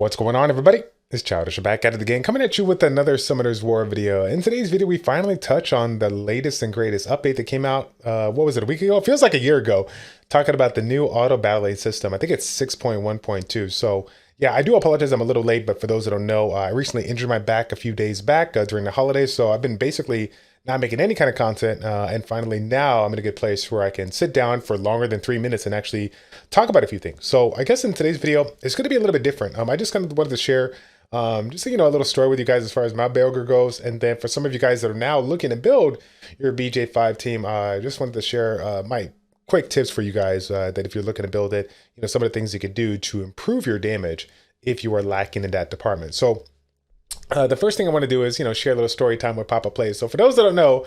What's going on, everybody? It's Childish back at it again, coming at you with another Summoner's War video. In today's video, we finally touch on the latest and greatest update that came out, what was it, a week ago? It feels like a year ago, talking about the new auto battling system. I think it's 6.1.2. So yeah, I do apologize, I'm a little late, but for those that don't know, I recently injured my back a few days back during the holidays. So I've been basically not making any kind of content. And finally now I'm in a good place where I can sit down for longer than 3 minutes and actually talk about a few things. So I guess in today's video, it's going to be a little bit different. I just kind of wanted to share just, a little story with you guys as far as my Balegyr goes. And then for some of you guys that are now looking to build your BJ5 team, I just wanted to share my quick tips for you guys that if you're looking to build it, some of the things you could do to improve your damage if you are lacking in that department. So the first thing I want to do is, share a little story time with Papa Plays. So for those that don't know,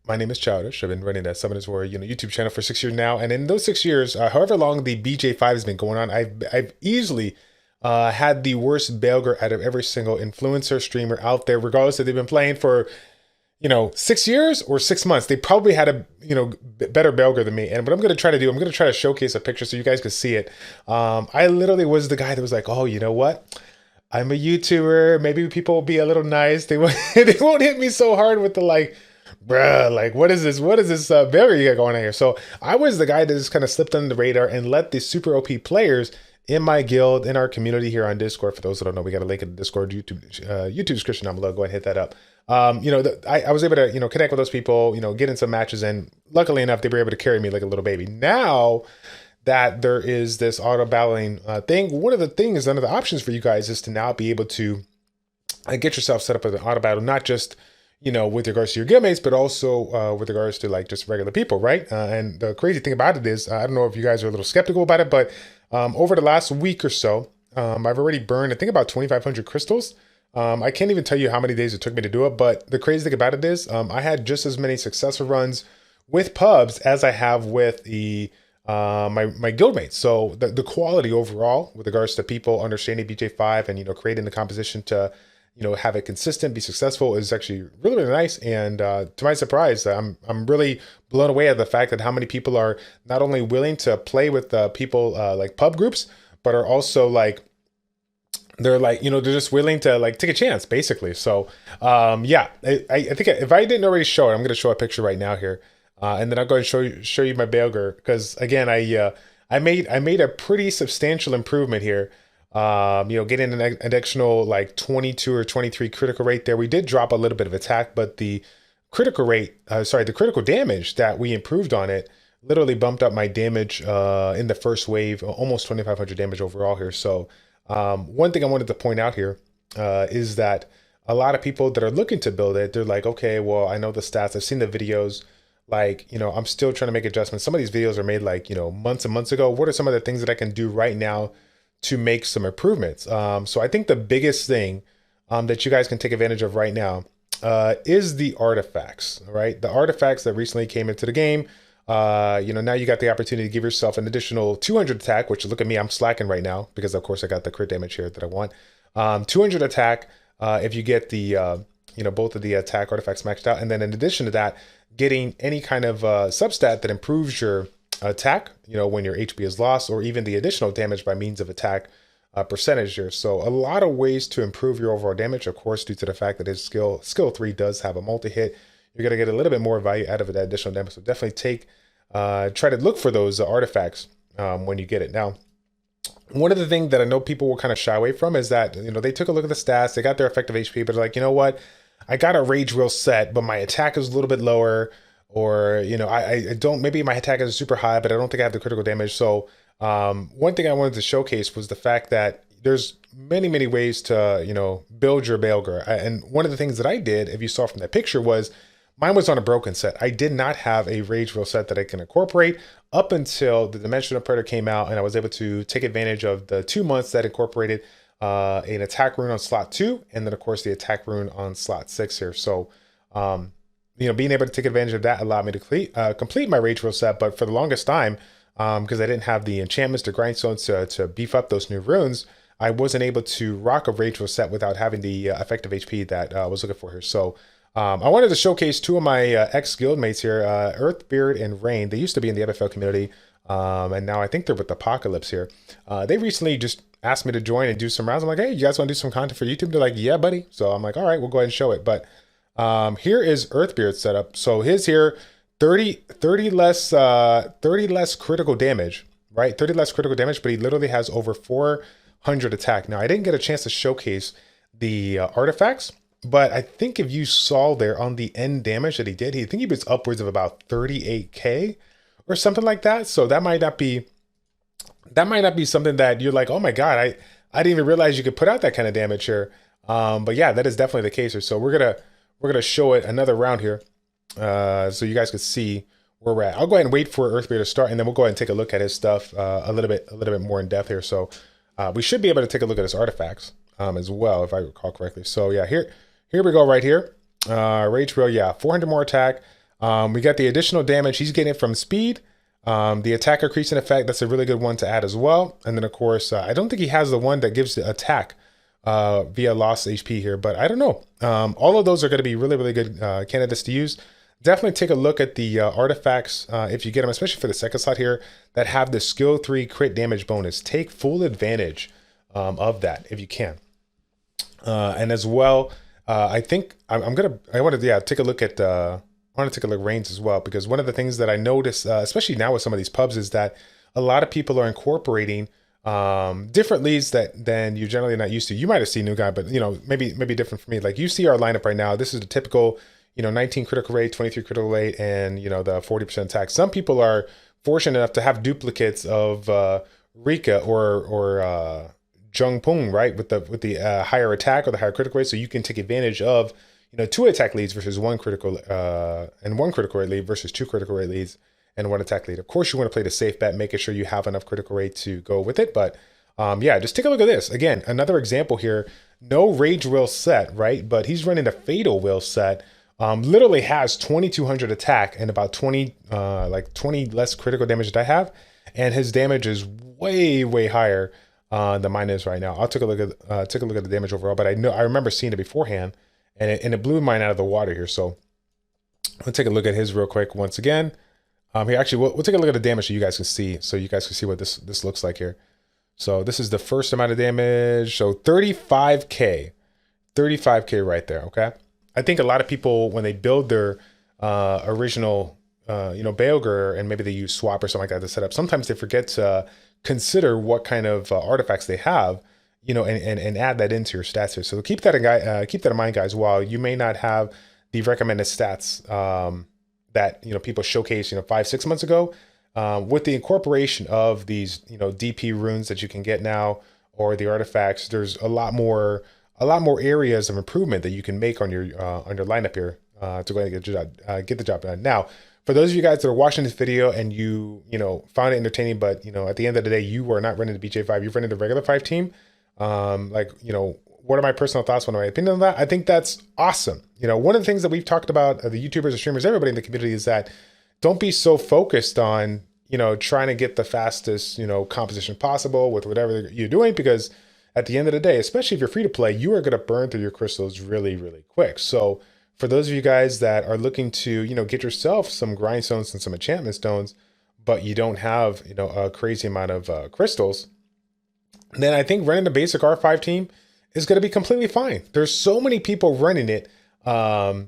my name is Childish. I've been running that Summoners War, YouTube channel for 6 years now. And in those 6 years, however long the BJ5 has been going on, I've easily had the worst Balegyr out of every single influencer streamer out there, regardless if they've been playing for 6 years or 6 months. They probably had a better Balegyr than me. And what I'm going to try to do, I'm going to try to showcase a picture so you guys can see it. I literally was the guy that was like, oh, you know what? I'm a YouTuber. Maybe people will be a little nice. They won't, they won't hit me so hard with the bruh, what is this? What is this Balegyr you got going on here? So I was the guy that just kind of slipped under the radar and let the super OP players in my guild, in our community here on Discord. For those that don't know, we got a link in the Discord YouTube description down below. Go ahead and hit that up. I was able to, connect with those people, get in some matches, and luckily enough, they were able to carry me like a little baby. Now that there is this auto battling thing, one of the things, one of the options for you guys is to now be able to get yourself set up with an auto battle, not just with regards to your guildmates, but also with regards to just regular people, right? And the crazy thing about it is, I don't know if you guys are a little skeptical about it, but over the last week or so, I've already burned, I think, about 2,500 crystals. I can't even tell you how many days it took me to do it, but the crazy thing about it is, I had just as many successful runs with pubs as I have with the my guildmates. So the quality overall with regards to people understanding BJ5 and creating the composition to have it consistent, be successful, is actually really, really nice. And to my surprise, I'm really blown away at the fact that how many people are not only willing to play with people like pub groups, but are also they're just willing to take a chance, basically. So yeah, I think if I didn't already show it, I'm going to show a picture right now here. And then I'll go and show you my Balegyr, because again, I made a pretty substantial improvement here. Getting an additional 22 or 23 critical rate there. We did drop a little bit of attack, but the critical rate, the critical damage that we improved on it literally bumped up my damage in the first wave, almost 2,500 damage overall here. So one thing I wanted to point out here is that a lot of people that are looking to build it, they're like, okay, well, I know the stats, I've seen the videos. I'm still trying to make adjustments. Some of these videos are made months and months ago. What are some of the things that I can do right now to make some improvements? So I think the biggest thing that you guys can take advantage of right now is the artifacts, right? The artifacts that recently came into the game. Now you got the opportunity to give yourself an additional 200 attack, which look at me, I'm slacking right now because of course I got the crit damage here that I want. 200 attack if you get the, both of the attack artifacts maxed out. And then in addition to that, getting any kind of substat that improves your attack, when your HP is lost, or even the additional damage by means of attack percentage here. So a lot of ways to improve your overall damage, of course, due to the fact that his skill 3 does have a multi-hit. You're going to get a little bit more value out of that additional damage. So definitely try to look for those artifacts when you get it. Now, one of the things that I know people will kind of shy away from is that, they took a look at the stats, they got their effective HP, but like, you know what? I got a rage wheel set, but my attack is a little bit lower, or, I don't, maybe my attack is super high, but I don't think I have the critical damage. So one thing I wanted to showcase was the fact that there's many, many ways to, build your Balegyr. And one of the things that I did, if you saw from that picture, was mine was on a broken set. I did not have a rage wheel set that I can incorporate up until the Dimensional Predator came out, and I was able to take advantage of the 2 months that incorporated an attack rune on slot 2, and then of course the attack rune on slot 6 here. So being able to take advantage of that allowed me to complete my rage wheel set. But for the longest time, because I didn't have the enchantments, the grindstones to beef up those new runes, I wasn't able to rock a rage wheel set without having the effective HP that I was looking for here. So I wanted to showcase two of my ex guildmates here, Earthbeard and Rain. They used to be in the FFL community, and now I think they're with Apocalypse here. They recently just asked me to join and do some rounds. I'm like, hey, you guys want to do some content for YouTube? They're like, yeah, buddy. So I'm like, all right, we'll go ahead and show it. But here is Earthbeard's setup. So his here, 30 less critical damage, right? 30 less critical damage, but he literally has over 400 attack. Now, I didn't get a chance to showcase the artifacts, but I think if you saw there on the end damage that he did, I think he was upwards of about 38k or something like that. So that might not be something that you're like, oh my God, I didn't even realize you could put out that kind of damage here. But yeah, that is definitely the case here. So we're gonna show it another round here, so you guys can see where we're at. I'll go ahead and wait for Earthbeard to start, and then we'll go ahead and take a look at his stuff a little bit more in depth here. So we should be able to take a look at his artifacts as well, if I recall correctly. So yeah, here we go right here. Rage Wheel, yeah, 400 more attack. We got the additional damage. He's getting it from speed. The attack increasing effect, that's a really good one to add as well. And then of course, I don't think he has the one that gives the attack via lost HP here, but I don't know. All of those are going to be really, really good candidates to use. Definitely take a look at the artifacts if you get them, especially for the second slot here, that have the skill 3 crit damage bonus. Take full advantage of that if you can. And as well, I think I want to take a look at Reigns as well, because one of the things that I noticed, especially now with some of these pubs, is that a lot of people are incorporating different leads than you're generally not used to. You might have seen New Guy, but maybe different for me. Like you see our lineup right now. This is the typical 19 critical rate, 23 critical rate, and the 40% attack. Some people are fortunate enough to have duplicates of Rika or Jung Pung, right, with the higher attack or the higher critical rate, so you can take advantage of 2 attack leads versus 1 critical and 1 critical rate lead versus 2 critical rate leads and 1 attack lead. Of course, you want to play the safe bet, making sure you have enough critical rate to go with it. But yeah, just take a look at this. Again, another example here. No Rage Will set, right? But he's running the Fatal Will set. Literally has 2200 attack and about 20 less critical damage that I have. And his damage is way, way higher than mine is right now. I'll take a look at the damage overall, but I remember seeing it beforehand. And it blew mine out of the water here. So let's take a look at his real quick once again. Here, actually, we'll take a look at the damage so you guys can see. So you guys can see what this looks like here. So this is the first amount of damage. So 35k right there. Okay. I think a lot of people, when they build their original, Balegyr, and maybe they use swap or something like that to set up, sometimes they forget to consider what kind of artifacts they have. And add that into your stats here. So keep that in mind, guys. While you may not have the recommended stats that people showcased 5-6 months ago, with the incorporation of these DP runes that you can get now, or the artifacts, there's a lot more areas of improvement that you can make on your lineup here to go ahead and get the job done. Now, for those of you guys that are watching this video and you found it entertaining, but at the end of the day you are not running the BJ5, you're running the regular 5 team. What are my personal thoughts? What are my opinion on that? I think that's awesome. One of the things that we've talked about, the YouTubers, the streamers, everybody in the community, is that don't be so focused on, trying to get the fastest, composition possible with whatever you're doing, because at the end of the day, especially if you're free to play, you are going to burn through your crystals really, really quick. So for those of you guys that are looking to, get yourself some grindstones and some enchantment stones, but you don't have, a crazy amount of crystals, then I think running the basic R5 team is going to be completely fine. There's so many people running it. Like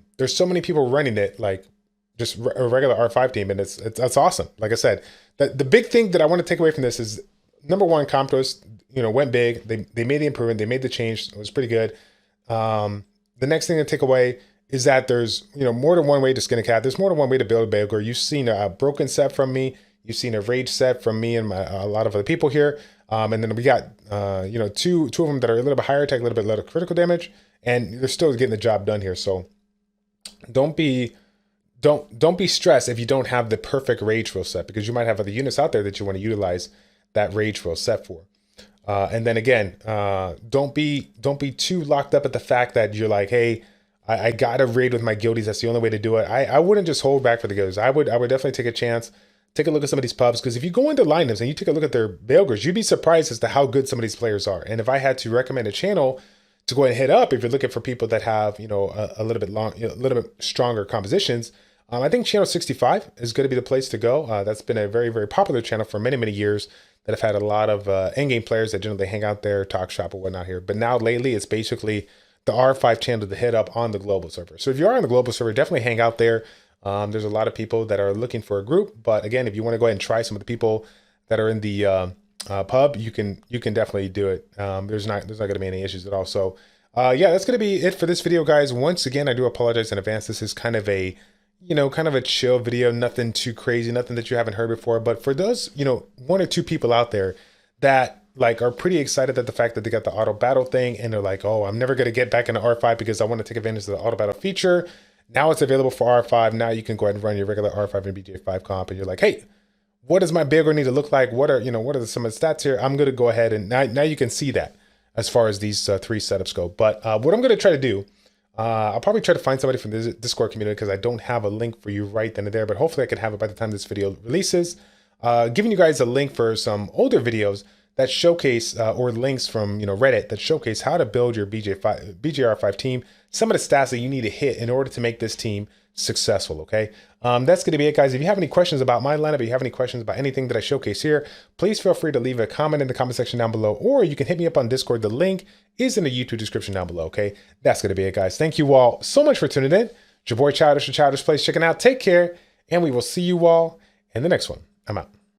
just a regular R5 team, and that's awesome. Like I said, the big thing that I want to take away from this is, number one, Compost, went big. They made the improvement. They made the change. It was pretty good. The next thing to take away is that there's, more than one way to skin a cat. There's more than one way to build a Balegyr. You've seen a broken set from me. You've seen a rage set from me and a lot of other people here. And then we got, two of them that are a little bit higher attack, a little bit lower critical damage, and they're still getting the job done here. So don't be stressed if you don't have the perfect rage roll set, because you might have other units out there that you want to utilize that rage roll set for. And then again, don't be too locked up at the fact that you're like, hey, I got to raid with my guildies. That's the only way to do it. I wouldn't just hold back for the guildies. I would definitely take a chance. Take a look at some of these pubs, because if you go into lineups and you take a look at their Balegyrs, you'd be surprised as to how good some of these players are. And if I had to recommend a channel to go ahead and hit up, if you're looking for people that have a little bit stronger compositions, I think channel 65 is going to be the place to go. That's been a very, very popular channel for many, many years. that have had a lot of in-game players that generally hang out there, talk shop or whatnot here. But now lately, it's basically the R5 channel to hit up on the global server. So if you are on the global server, definitely hang out there. There's a lot of people that are looking for a group. But again, if you want to go ahead and try some of the people that are in the pub, you can definitely do it. There's not going to be any issues at all. So yeah, that's going to be it for this video, guys. Once again, I do apologize in advance. This is kind of a kind of a chill video, nothing too crazy, nothing that you haven't heard before. But for those, one or two people out there that like are pretty excited at the fact that they got the auto battle thing and they're like, oh, I'm never going to get back into R5 because I want to take advantage of the auto battle feature. Now it's available for R5. Now you can go ahead and run your regular R5 and BJR5 comp, and you're like, hey, what does my Balegyr need to look like? What are some of the stats here? I'm going to go ahead and now you can see that as far as these 3 setups go. But what I'm going to try to do, I'll probably try to find somebody from the Discord community because I don't have a link for you right then and there, but hopefully I can have it by the time this video releases. Giving you guys a link for some older videos that showcase, or links from Reddit that showcase how to build your BJR5 team, some of the stats that you need to hit in order to make this team successful. Okay, that's going to be it, guys. If you have any questions about my lineup, if you have any questions about anything that I showcase here, please feel free to leave a comment in the comment section down below, or you can hit me up on Discord. The link is in the YouTube description down below. Okay, that's going to be it, guys. Thank you all so much for tuning in. It's your boy Childish, or ChildishPlays, checking out. Take care, and we will see you all in the next one. I'm out.